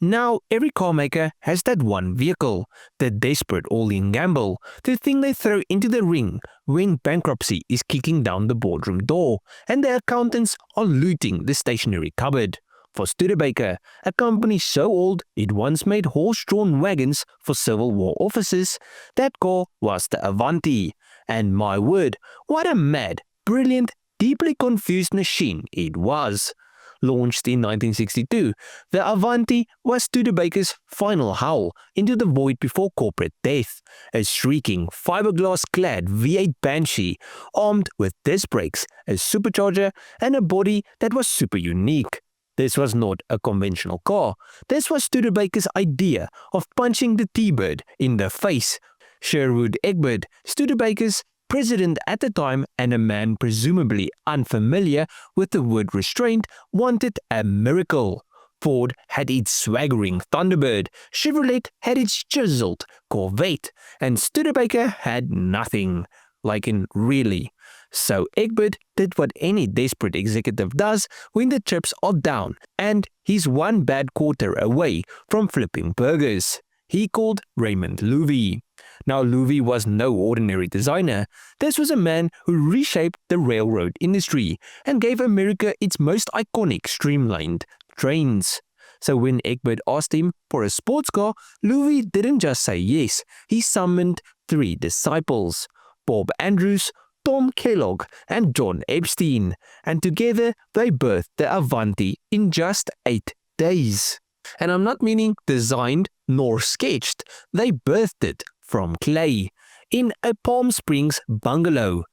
Now, every car maker has that one vehicle, the desperate all-in gamble, the thing they throw into the ring when bankruptcy is kicking down the boardroom door and the accountants are looting the stationery cupboard. For Studebaker, a company so old it once made horse-drawn wagons for Civil War officers, that car was the Avanti. And my word, what a mad, brilliant, deeply confused machine it was. Launched in 1962, the Avanti was Studebaker's final howl into the void before corporate death, a shrieking fiberglass-clad V8 Banshee armed with disc brakes, a supercharger, and a body that was super unique. This was not a conventional car. This was Studebaker's idea of punching the T-Bird in the face. Sherwood Egbert, Studebaker's president at the time and a man presumably unfamiliar with the word restraint, wanted a miracle. Ford had its swaggering Thunderbird, Chevrolet had its chiseled Corvette, and Studebaker had nothing. Like in really. So Egbert did what any desperate executive does when the chips are down and he's one bad quarter away from flipping burgers. He called Raymond Loewy. Now, Loewy was no ordinary designer. This was a man who reshaped the railroad industry and gave America its most iconic streamlined trains. So when Egbert asked him for a sports car, Loewy didn't just say yes, he summoned 3 disciples, Bob Andrews, Tom Kellogg, and John Epstein, and together they birthed the Avanti in just 8 days. And I'm not meaning designed nor sketched, they birthed it from clay in a Palm Springs bungalow.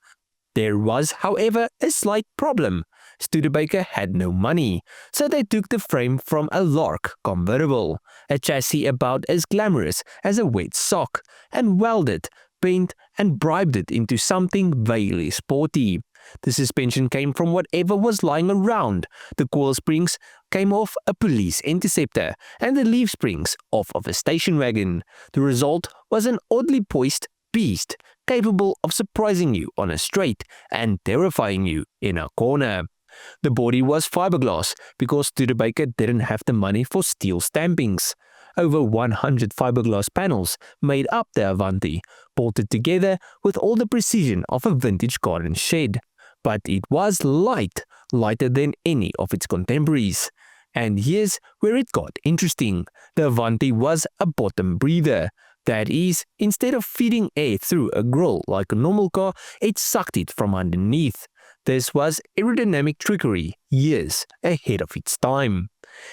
There was, however, a slight problem. Studebaker had no money, so they took the frame from a Lark convertible, a chassis about as glamorous as a wet sock, and welded, bent, and bribed it into something vaguely sporty. The suspension came from whatever was lying around. The coil springs came off a police interceptor, and the leaf springs off of a station wagon. The result was an oddly poised beast, capable of surprising you on a straight and terrifying you in a corner. The body was fiberglass because Studebaker didn't have the money for steel stampings. Over 100 fiberglass panels made up the Avanti, bolted together with all the precision of a vintage garden shed. But it was light, lighter than any of its contemporaries. And here's where it got interesting. The Avanti was a bottom breather. That is, instead of feeding air through a grill like a normal car, it sucked it from underneath. This was aerodynamic trickery years ahead of its time.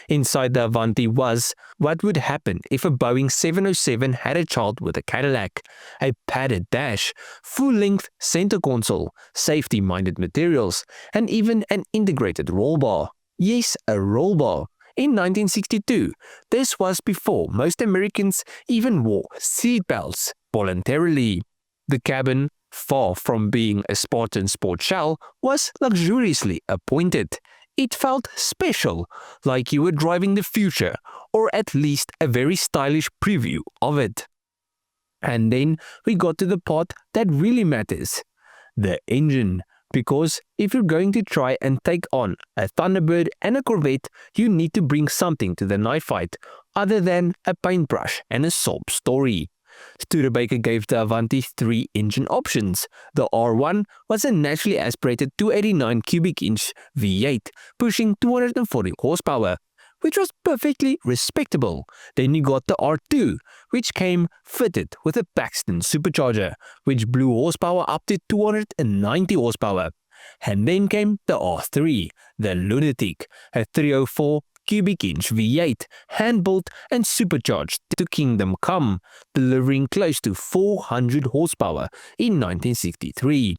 Inside the Avanti was what would happen if a Boeing 707 had a child with a Cadillac: a padded dash, full-length center console, safety-minded materials, and even an integrated roll bar. Yes, a roll bar. In 1962, this was before most Americans even wore seatbelts voluntarily. The cabin, far from being a Spartan sport shell, was luxuriously appointed. It felt special, like you were driving the future, or at least a very stylish preview of it. And then we got to the part that really matters, the engine. Because if you're going to try and take on a Thunderbird and a Corvette, you need to bring something to the knife fight other than a paintbrush and a sob story. Studebaker gave the Avanti 3 engine options. The R1 was a naturally aspirated 289 cubic inch V8, pushing 240 horsepower, which was perfectly respectable. Then you got the R2, which came fitted with a Paxton supercharger, which blew horsepower up to 290 horsepower. And then came the R3, the Lunatic, a 304 cubic inch V8, hand-built and supercharged to Kingdom Come, delivering close to 400 horsepower in 1963.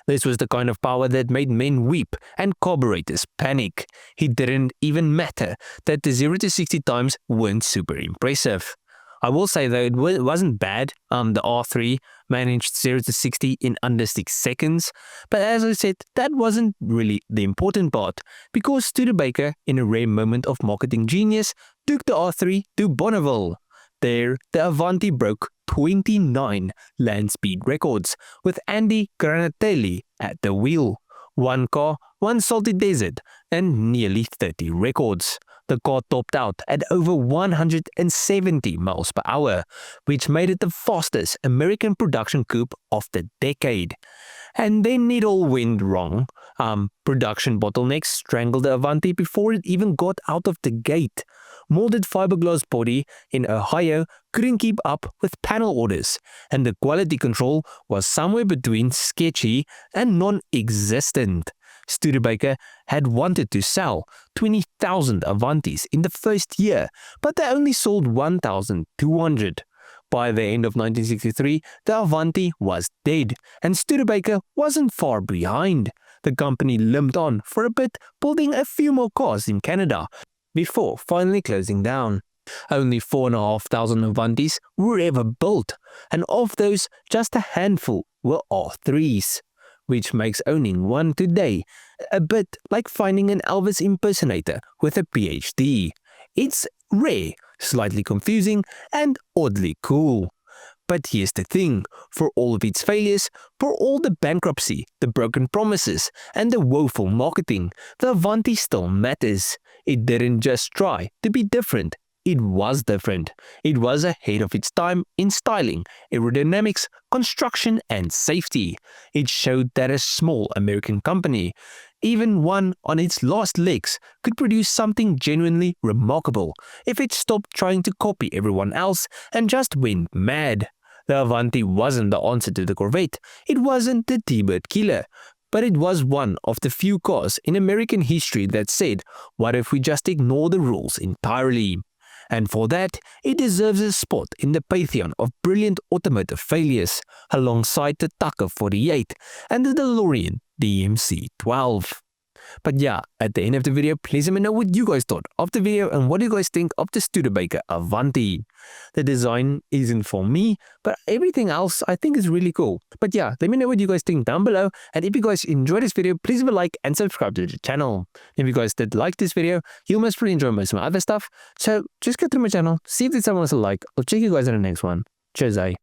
This was the kind of power that made men weep and carburetors panic. It didn't even matter that the 0 to 60 times weren't super impressive. I will say though, it wasn't bad. The R3 managed 0 to 60 in under 6 seconds. But as I said, that wasn't really the important part, because Studebaker, in a rare moment of marketing genius, took the R3 to Bonneville. There, the Avanti broke 29 land speed records, with Andy Granatelli at the wheel. 1 car, 1 salty desert, and nearly 30 records. The car topped out at over 170 miles per hour, which made it the fastest American production coupe of the decade. And then it all went wrong. Production bottlenecks strangled the Avanti before it even got out of the gate. Molded fiberglass body in Ohio couldn't keep up with panel orders, and the quality control was somewhere between sketchy and non-existent. Studebaker had wanted to sell 20,000 Avantis in the first year, but they only sold 1,200. By the end of 1963, the Avanti was dead, and Studebaker wasn't far behind. The company limped on for a bit, building a few more cars in Canada, before finally closing down. Only 4,500 Avantis were ever built, and of those, just a handful were R3s, which makes owning one today a bit like finding an Elvis impersonator with a PhD. It's rare, slightly confusing, and oddly cool. But here's the thing, for all of its failures, for all the bankruptcy, the broken promises, and the woeful marketing, the Avanti still matters. It didn't just try to be different, it was different. It was ahead of its time in styling, aerodynamics, construction, and safety. It showed that a small American company, even one on its last legs, could produce something genuinely remarkable if it stopped trying to copy everyone else and just went mad. The Avanti wasn't the answer to the Corvette, it wasn't the T-Bird killer, but it was one of the few cars in American history that said, what if we just ignore the rules entirely? And for that, it deserves a spot in the pantheon of brilliant automotive failures, alongside the Tucker 48 and the DeLorean DMC-12. But yeah, at the end of the video, please let me know what you guys thought of the video and what do you guys think of the Studebaker Avanti. The design isn't for me, but everything else I think is really cool. But yeah, let me know what you guys think down below, and if you guys enjoyed this video, please leave a like and subscribe to the channel. If you guys did like this video, you'll most probably enjoy most of my other stuff, so just go through my channel, see if there's someone else to like. I'll check you guys in the next one. Cheers, eh?